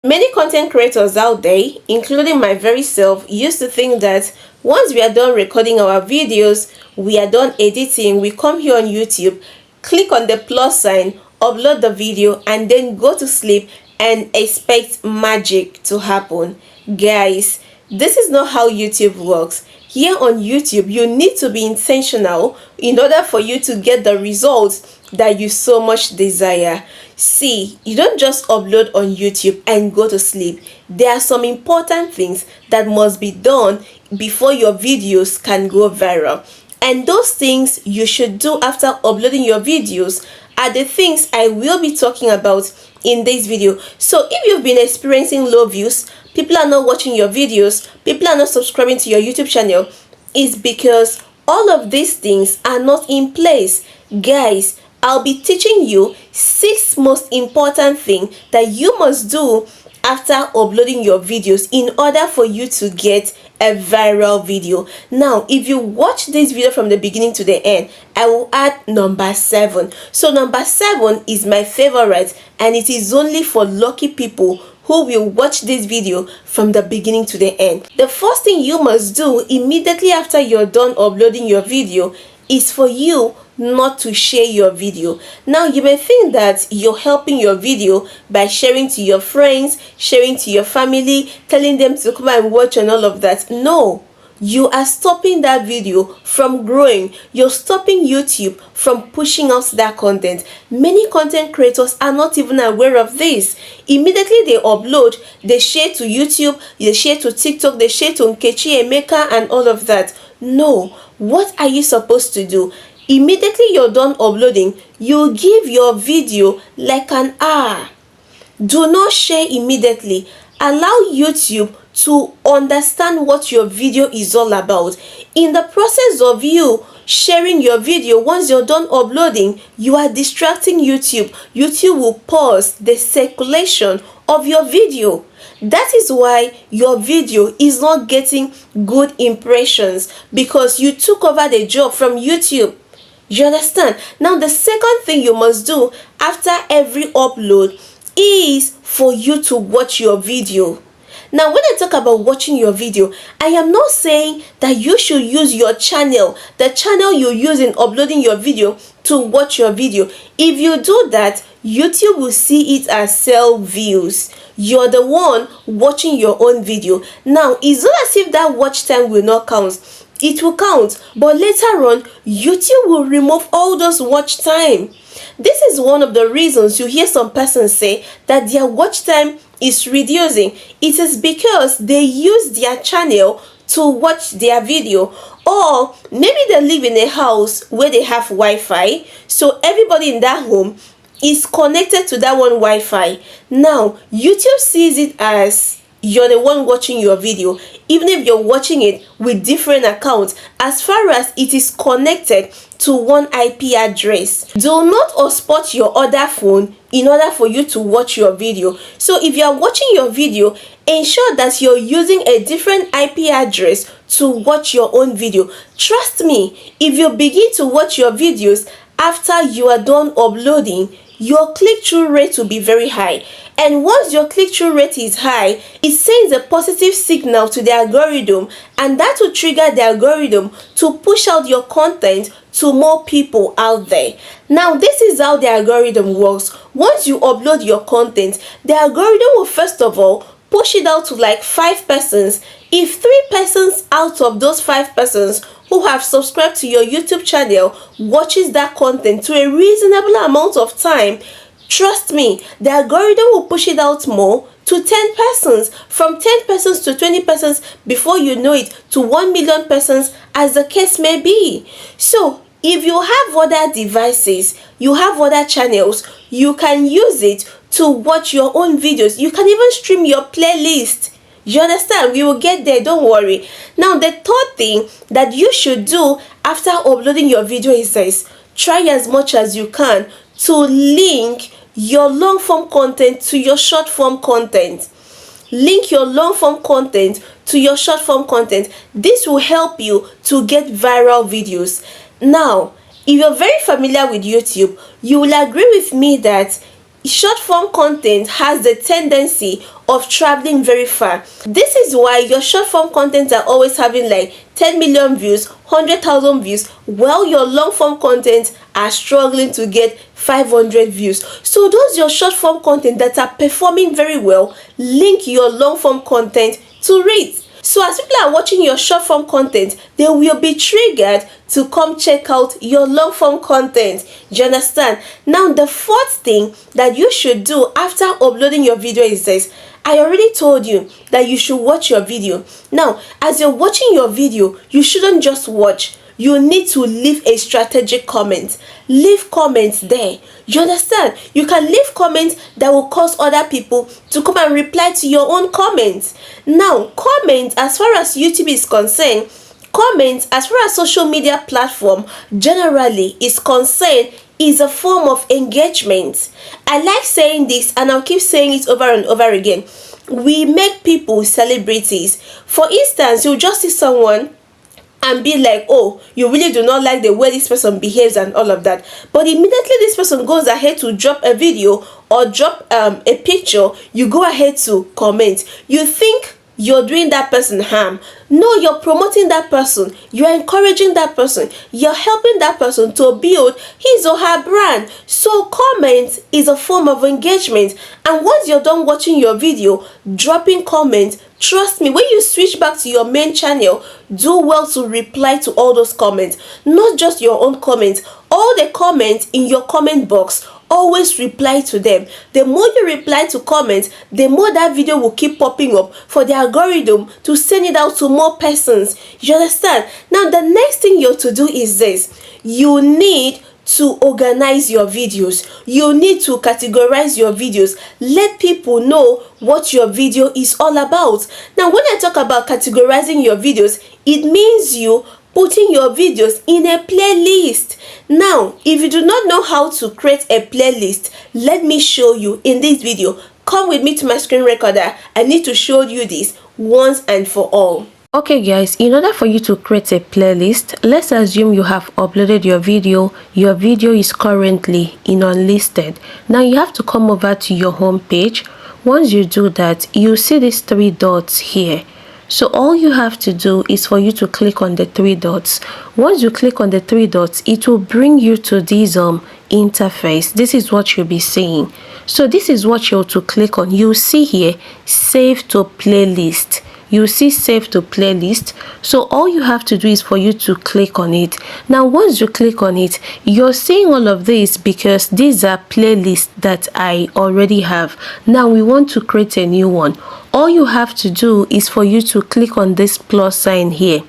Many content creators out there, including my very self, used to think that once we are done recording our videos, we are done editing, we come here on YouTube, click on the plus sign, upload the video, and then go to sleep and expect magic to happen. Guys, this is not how YouTube works. Here on YouTube, you need to be intentional in order for you to get the results that you so much desire. See, you don't just upload on YouTube and go to sleep. There are some important things that must be done before your videos can go viral. And those things you should do after uploading your videos are the things I will be talking about in this video. So if you've been experiencing low views, people are not watching your videos, people are not subscribing to your YouTube channel, it's because all of these things are not in place. Guys, I'll be teaching you 6 most important things that you must do after uploading your videos in order for you to get a viral video. Now, if you watch this video from the beginning to the end, I will add number 7. So number 7 is my favorite, and it is only for lucky people who will watch this video from the beginning to the end. The first thing you must do immediately after you're done uploading your video is for you not to share your video. Now, you may think that you're helping your video by sharing to your friends, sharing to your family, telling them to come and watch and all of that. No, you are stopping that video from growing. You're stopping YouTube from pushing out that content. Many content creators are not even aware of this. Immediately they upload, they share to YouTube, they share to TikTok, they share to Nkechi Emeka and all of that. No, what are you supposed to do? Immediately you're done uploading, you give your video like an hour. Do not share immediately. Allow YouTube to understand what your video is all about. In the process of you sharing your video, once you're done uploading, you are distracting YouTube. YouTube will pause the circulation of your video. That is why your video is not getting good impressions, because you took over the job from YouTube. You understand? Now, the second thing you must do after every upload is for you to watch your video. Now, when I talk about watching your video, I am not saying that you should use your channel, the channel you use in uploading your video, to watch your video. If you do that, YouTube will see it as sell views. You're the one watching your own video. Now, it's not as if that watch time will not count. It will count, but later on, YouTube will remove all those watch time. This is one of the reasons you hear some persons say that their watch time is reducing. It is because they use their channel to watch their video, or maybe they live in a house where they have Wi-Fi, so everybody in that home is connected to that one Wi-Fi. Now, YouTube sees it as you're the one watching your video, even if you're watching it with different accounts, as far as it is connected to one IP address. Do not hotspot your other phone in order for you to watch your video. So if you are watching your video, ensure that you're using a different IP address to watch your own video. Trust me, if you begin to watch your videos after you are done uploading, your click-through rate will be very high. And once your click-through rate is high, it sends a positive signal to the algorithm, and that will trigger the algorithm to push out your content to more people out there. Now, this is how the algorithm works. Once you upload your content, the algorithm will first of all push it out to like 5 persons. If 3 persons out of those 5 persons who have subscribed to your YouTube channel watches that content to a reasonable amount of time, trust me, the algorithm will push it out more to 10 persons, from 10 persons to 20 persons, before you know it, to 1 million persons, as the case may be. So if you have other devices, you have other channels, you can use it to watch your own videos. You can even stream your playlist. You understand? We will get there, don't worry. Now, the third thing that you should do after uploading your video is this: try as much as you can to link your long form content to your short form content. Link your long form content to your short form content. This will help you to get viral videos. Now, if you're very familiar with YouTube, you will agree with me that short form content has the tendency of traveling very far. This is why your short form content are always having like 10 million views, 100,000 views, while your long form content are struggling to get 500 views. So those your short form content that are performing very well, link your long form content to it. So as people are watching your short form content, they will be triggered to come check out your long form content. Do you understand? Now the fourth thing that you should do after uploading your video is this. I already told you that you should watch your video. Now, as you're watching your video, you shouldn't just watch. You need to leave a strategic comment. Leave comments there. You understand? You can leave comments that will cause other people to come and reply to your own comments. Now, comments, as far as YouTube is concerned, comments, as far as social media platform generally is concerned, is a form of engagement. I like saying this, and I'll keep saying it over and over again. We make people celebrities. For instance, you'll just see someone and be like, oh, you really do not like the way this person behaves and all of that, but immediately this person goes ahead to drop a video or drop a picture, you go ahead to comment. You think you're doing that person harm. No, you're promoting that person, you're encouraging that person, you're helping that person to build his or her brand. So comment is a form of engagement, and once you're done watching your video, dropping comments, trust me, when you switch back to your main channel, do well to reply to all those comments. Not just your own comments, all the comments in your comment box, always reply to them. The more you reply to comments, the more that video will keep popping up for the algorithm to send it out to more persons. You understand? Now the next thing you have to do is this. You need to organize your videos. You need to categorize your videos. Let people know what your video is all about. Now when I talk about categorizing your videos, it means you putting your videos in a playlist. Now, if you do not know how to create a playlist, let me show you in this video. Come with me to my screen recorder. I need to show you this once and for all. Okay guys, in order for you to create a playlist, let's assume you have uploaded your video is currently in unlisted. Now you have to come over to your home page. Once you do that, you see these three dots here. So all you have to do is for you to click on the three dots. Once you click on the three dots, it will bring you to this interface. This is what you'll be seeing. So this is what you're to click on. You'll see here, save to playlist. You see save to playlist. So all you have to do is for you to click on it. Now once you click on it, you're seeing all of this because these are playlists that I already have. Now we want to create a new one. All you have to do is for you to click on this plus sign here,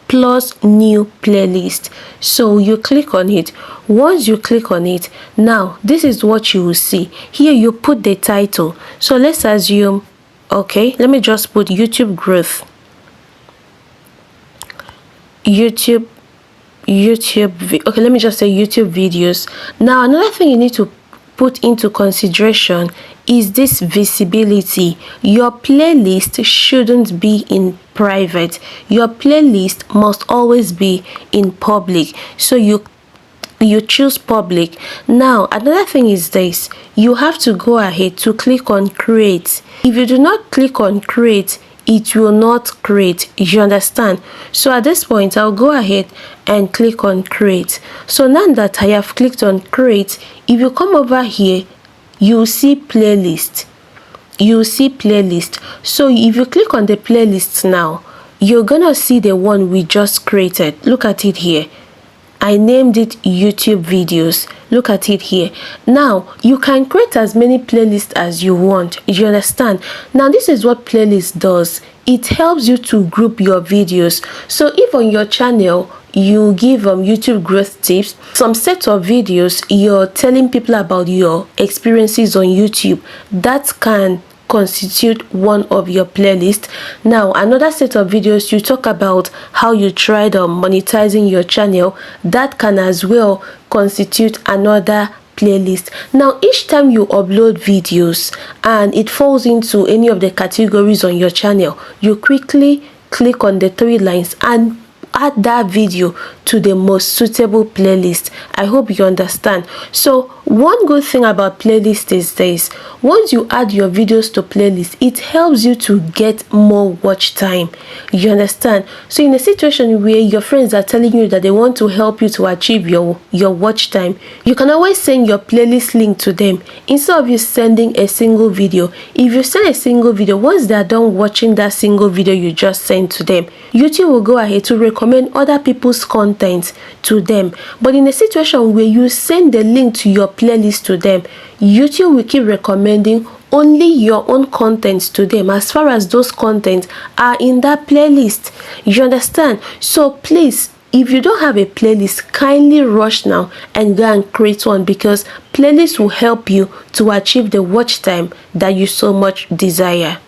plus new playlist. So you click on it. Once you click on it, now this is what you will see here. You put the title. So let's assume, okay, let me just put YouTube growth, okay, let me just say YouTube videos. Now another thing you need to put into consideration is this visibility. Your playlist shouldn't be in private. Your playlist must always be in public. So you choose public. Now another thing is this. You have to go ahead to click on create. If you do not click on create, it will not create. You understand? So at this point, I'll go ahead and click on create. So now that I have clicked on create, if you come over here, you'll see playlist. So if you click on the playlist now, you're gonna see the one we just created. Look at it here. I named it YouTube videos. Look at it here. Now you can create as many playlists as you want. You understand? Now this is what playlist does. It helps you to group your videos. So if on your channel you give YouTube growth tips, some set of videos you're telling people about your experiences on YouTube, that can constitute one of your playlists. Now another set of videos you talk about how you tried monetizing your channel, that can as well constitute another playlist. Now each time you upload videos and it falls into any of the categories on your channel, you quickly click on the three lines and add that video to the most suitable playlist. I hope you understand. So one good thing about playlist is this: once you add your videos to playlist, it helps you to get more watch time. You understand? So in a situation where your friends are telling you that they want to help you to achieve your watch time, you can always send your playlist link to them instead of you sending a single video. If you send a single video, once they are done watching that single video you just sent to them, YouTube will go ahead to recommend other people's content to them. But in a situation where you send the link to your playlist to them, YouTube will keep recommending only your own contents to them as far as those contents are in that playlist. You understand? So please, if you don't have a playlist, kindly rush now and go and create one, because playlist will help you to achieve the watch time that you so much desire.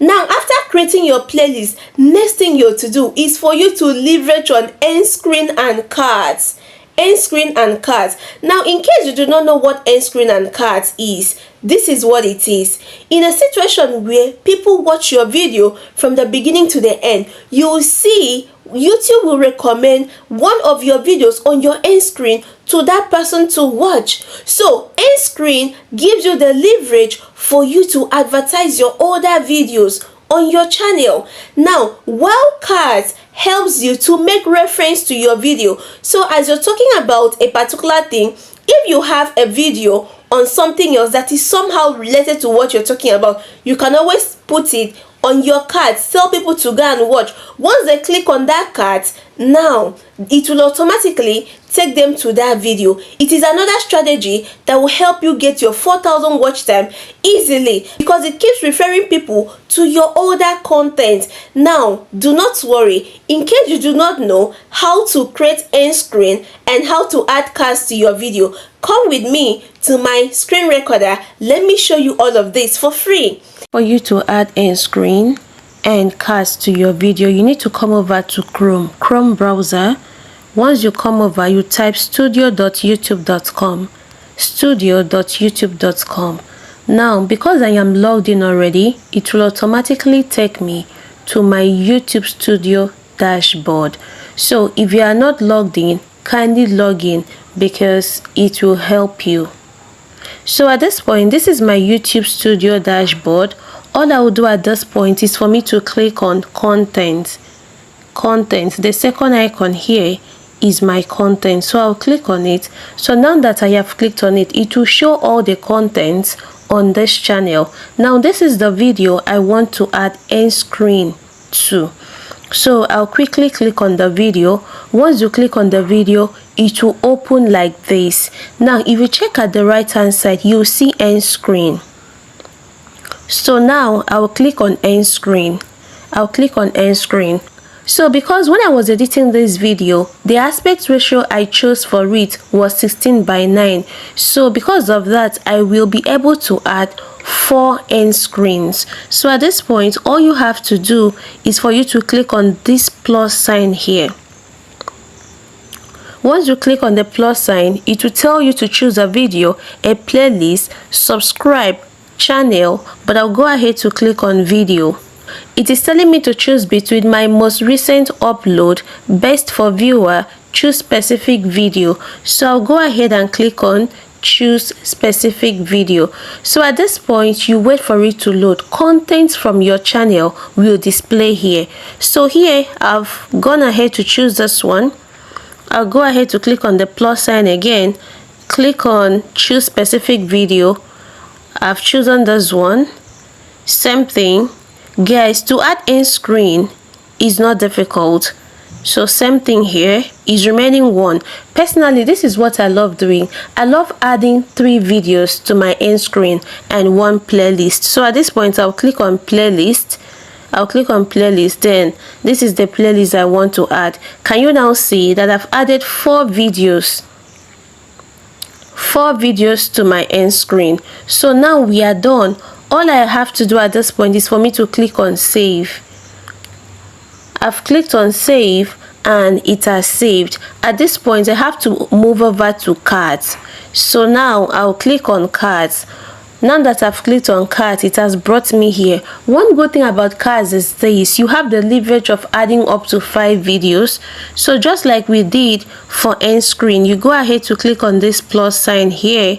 Now, after creating your playlist, next thing you have to do is for you to leverage on end screen and cards. End screen and cards. Now, in case you do not know what end screen and cards is, this is what it is. In a situation where people watch your video from the beginning to the end, you will see YouTube will recommend one of your videos on your end screen to that person to watch. So end screen gives you the leverage for you to advertise your older videos on your channel. Now, while cards helps you to make reference to your video. So as you're talking about a particular thing, if you have a video on something else that is somehow related to what you're talking about, you can always put it on your cards, tell people to go and watch. Once they click on that card, now it will automatically take them to that video. It is another strategy that will help you get your 4,000 watch time easily, because it keeps referring people to your older content. Now, do not worry. In case you do not know how to create end screen and how to add cards to your video, come with me to my screen recorder. Let me show you all of this for free. For you to add end screen and cards to your video, you need to come over to Chrome browser. Once you come over, you type studio.youtube.com, studio.youtube.com. Now, because I am logged in already, it will automatically take me to my YouTube Studio dashboard. So if you are not logged in, kindly log in, because it will help you. So at this point, this is my YouTube Studio dashboard. All I will do at this point is for me to click on content. The second icon here is my content, so I'll click on it. So now that I have clicked on it, it will show all the contents on this channel. Now this is the video I want to add end screen to. So I'll quickly click on the video. Once you click on the video, it will open like this. Now if you check at the right hand side, you'll see end screen. So now I'll click on end screen. So because when I was editing this video, the aspect ratio I chose for it was 16:9. So because of that, I will be able to add 4 end screens. So at this point, all you have to do is for you to click on this plus sign here. Once you click on the plus sign, it will tell you to choose a video, a playlist, subscribe, channel, but I'll go ahead to click on video. It is telling me to choose between my most recent upload, best for viewer, choose specific video. So I'll go ahead and click on choose specific video. So at this point, you wait for it to load. Contents from your channel will display here. So here I've gone ahead to choose this one. I'll go ahead to click on the plus sign again, click on choose specific video. I've chosen this one. Same thing. Guys, to add end screen is not difficult. So same thing here, is remaining 1. Personally, this is what I love doing. I love adding 3 videos to my end screen and 1 playlist. So at this point, I'll click on playlist. Then this is the playlist I want to add. Can you now see that I've added 4 videos? 4 videos to my end screen. So now we are done. All I have to do at this point is for me to click on save. I've clicked on save and it has saved. At this point, I have to move over to cards. So now I'll click on cards. Now that I've clicked on cart, it has brought me here. One good thing about cards is this: you have the leverage of adding up to 5 videos. So just like we did for end screen, you go ahead to click on this plus sign here.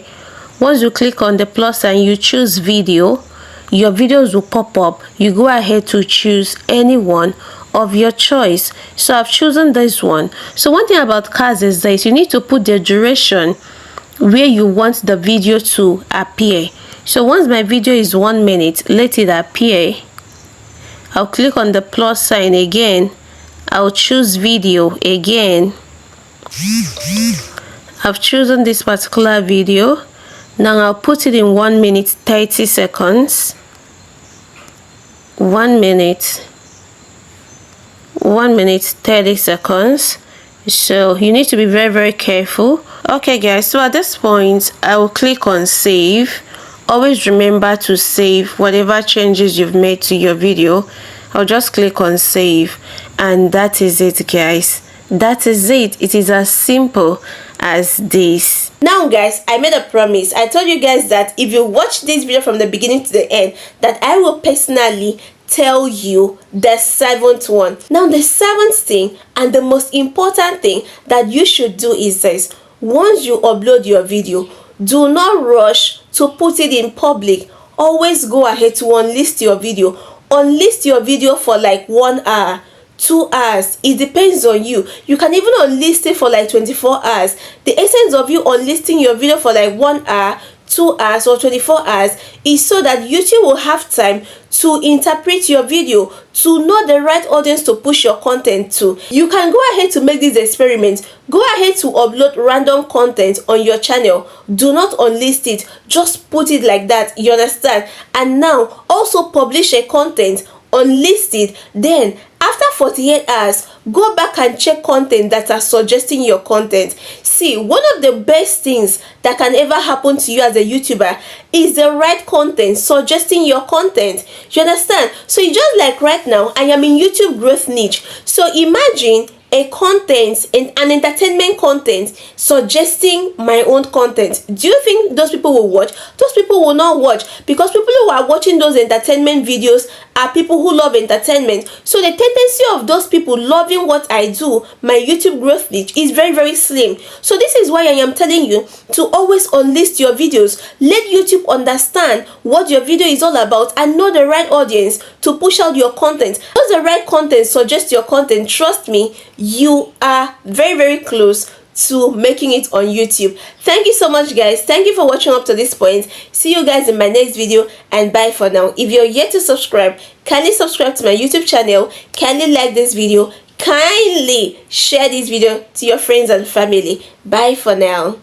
Once you click on the plus sign, you choose video. Your videos will pop up. You go ahead to choose any one of your choice. So I've chosen this one. So one thing about cards is this: you need to put the duration where you want the video to appear. So once my video is 1 minute, let it appear. I'll click on the plus sign again. I'll choose video again. I've chosen this particular video. Now I'll put it in 1 minute 30 seconds. 1 minute 30 seconds. So you need to be very careful. Okay guys, so at this point I will click on save. Always remember to save whatever changes you've made to your video. I'll just click on save, and that is it guys. That is it. It is as simple as this. Now guys, I made a promise. I told you guys that if you watch this video from the beginning to the end, that I will personally tell you the 7th one. Now the 7th thing and the most important thing that you should do is this: once you upload your video, do not rush to put it in public. Always go ahead to unlist your video. Unlist your video for like 1 hour, 2 hours. It depends on you. You can even unlist it for like 24 hours. The essence of you unlisting your video for like 1 hour, 2 hours or 24 hours is so that YouTube will have time to interpret your video, to know the right audience to push your content to. You can go ahead to make this experiment. Go ahead to upload random content on your channel. Do not unlist it. Just put it like that. You understand? And now also publish a content. Unlist it. Then after 48 hours, go back and check content that are suggesting your content. See, one of the best things that can ever happen to you as a YouTuber is the right content suggesting your content. You understand? So it's just like right now, I am in YouTube growth niche. So imagine a content, an entertainment content suggesting my own content. Do you think those people will watch? Those people will not watch, because people who are watching those entertainment videos are people who love entertainment. So the tendency of those people loving what I do, my YouTube growth niche, is very slim. So this is why I am telling you to always unlist your videos. Let YouTube understand what your video is all about and know the right audience to push out your content. Once the right content suggests your content, trust me, you are very close to making it on YouTube. Thank you so much guys. Thank you for watching up to this point. See you guys in my next video, and bye for now. If you're yet to subscribe, kindly subscribe to my YouTube channel, kindly like this video, kindly share this video to your friends and family. Bye for now.